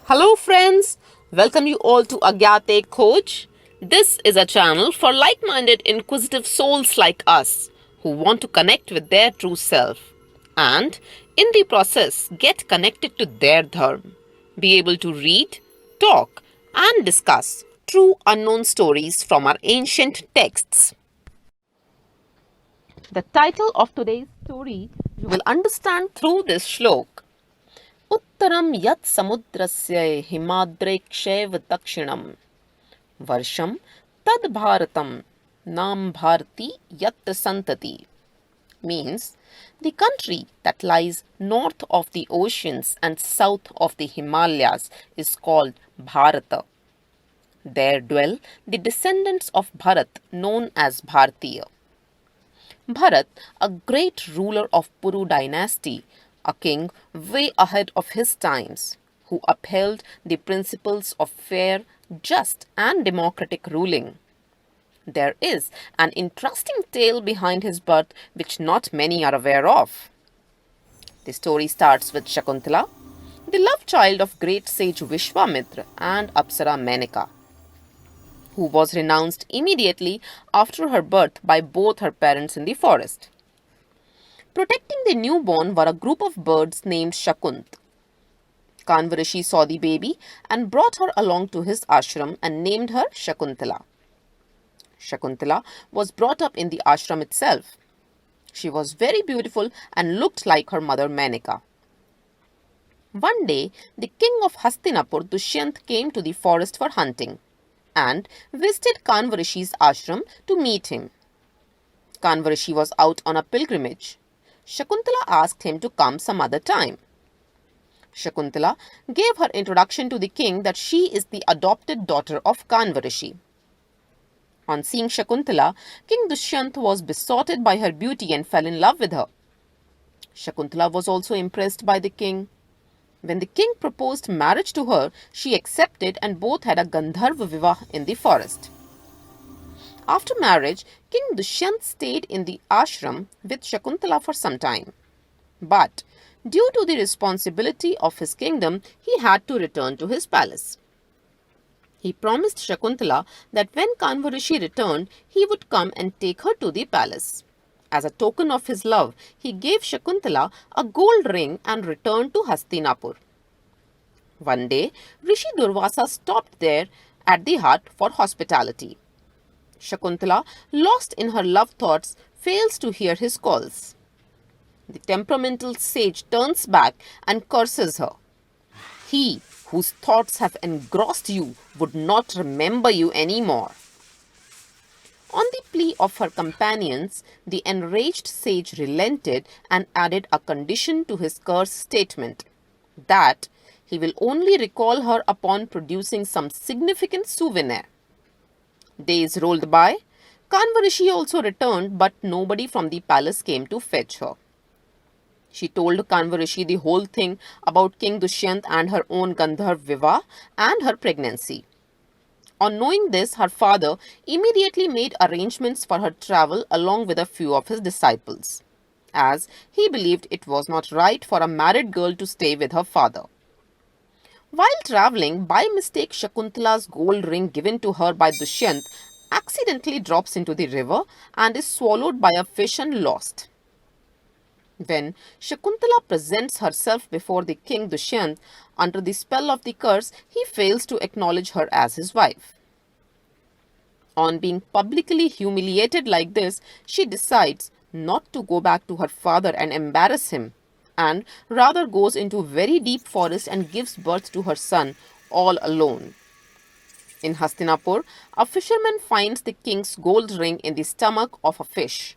Hello, friends. Welcome you all to Agyate Coach. This is a channel for like minded, inquisitive souls like us who want to connect with their true self and, in the process, get connected to their dharma. Be able to read, talk, and discuss true unknown stories from our ancient texts. The title of today's story you will understand through this shlok. उत्तरं यत् समुद्रस्य हिमाद्रेक्षैव दक्षिणं वर्षं तद् भारतं नाम भारती यत्र सन्तति means the country that lies north of the oceans and south of the Himalayas is called Bharata. There dwell the descendants of Bharat known as Bhartiya. Bharat, a great ruler of Puru dynasty, a king way ahead of his times, who upheld the principles of fair, just, and democratic ruling. There is an interesting tale behind his birth which not many are aware of. The story starts with Shakuntala, the love child of great sage Vishwamitra and Apsara Menaka, who was renounced immediately after her birth by both her parents in the forest. Protecting the newborn were a group of birds named Shakunt. Kanvarishi saw the baby and brought her along to his ashram and named her Shakuntala. Shakuntala was brought up in the ashram itself. She was very beautiful and looked like her mother Menaka. One day, the king of Hastinapur, Dushyant, came to the forest for hunting and visited Kanvarishi's ashram to meet him. Kanvarishi was out on a pilgrimage. Shakuntala asked him to come some other time. Shakuntala gave her introduction to the king that she is the adopted daughter of Kanvarishi. On seeing Shakuntala, King Dushyant was besotted by her beauty and fell in love with her. Shakuntala was also impressed by the king. When the king proposed marriage to her, she accepted and both had a Gandharva Vivah in the forest. After marriage, King Dushyant stayed in the ashram with Shakuntala for some time. But due to the responsibility of his kingdom, he had to return to his palace. He promised Shakuntala that when Kanvarishi returned, he would come and take her to the palace. As a token of his love, he gave Shakuntala a gold ring and returned to Hastinapur. One day, Rishi Durvasa stopped there at the hut for hospitality. Shakuntala, lost in her love thoughts, fails to hear his calls. The temperamental sage turns back and curses her. He whose thoughts have engrossed you would not remember you anymore. On the plea of her companions, the enraged sage relented and added a condition to his curse statement, that he will only recall her upon producing some significant souvenir. Days rolled by. Kanvarishi also returned, but nobody from the palace came to fetch her. She told Kanvarishi the whole thing about King Dushyant and her own Gandharv Vivah and her pregnancy. On knowing this, her father immediately made arrangements for her travel along with a few of his disciples, as he believed it was not right for a married girl to stay with her father. While travelling, by mistake Shakuntala's gold ring given to her by Dushyant accidentally drops into the river and is swallowed by a fish and lost. When Shakuntala presents herself before the king Dushyant under the spell of the curse, he fails to acknowledge her as his wife. On being publicly humiliated like this, she decides not to go back to her father and embarrass him, and rather goes into very deep forest and gives birth to her son all alone. In Hastinapur, a fisherman finds the king's gold ring in the stomach of a fish,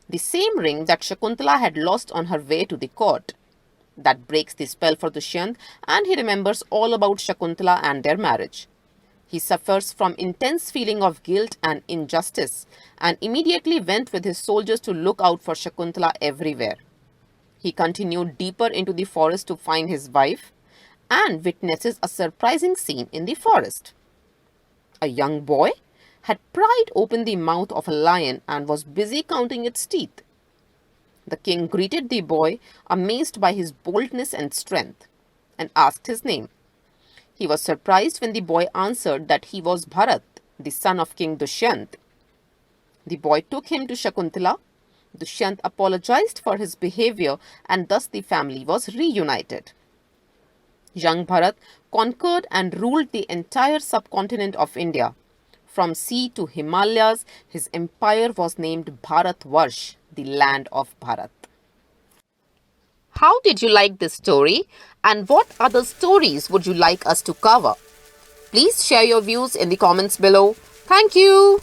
the same ring that Shakuntala had lost on her way to the court. That breaks the spell for Dushyant, and he remembers all about Shakuntala and their marriage. He suffers from intense feeling of guilt and injustice, and immediately went with his soldiers to look out for Shakuntala everywhere. He continued deeper into the forest to find his wife and witnesses a surprising scene in the forest. A young boy had pried open the mouth of a lion and was busy counting its teeth. The king greeted the boy, amazed by his boldness and strength, and asked his name. He was surprised when the boy answered that he was Bharat, the son of King Dushyant. The boy took him to Shakuntala. Dushyant apologized for his behavior, and thus the family was reunited. Young Bharat conquered and ruled the entire subcontinent of India. From sea to Himalayas, his empire was named Bharatvarsh, the land of Bharat. How did you like this story, and what other stories would you like us to cover? Please share your views in the comments below. Thank you.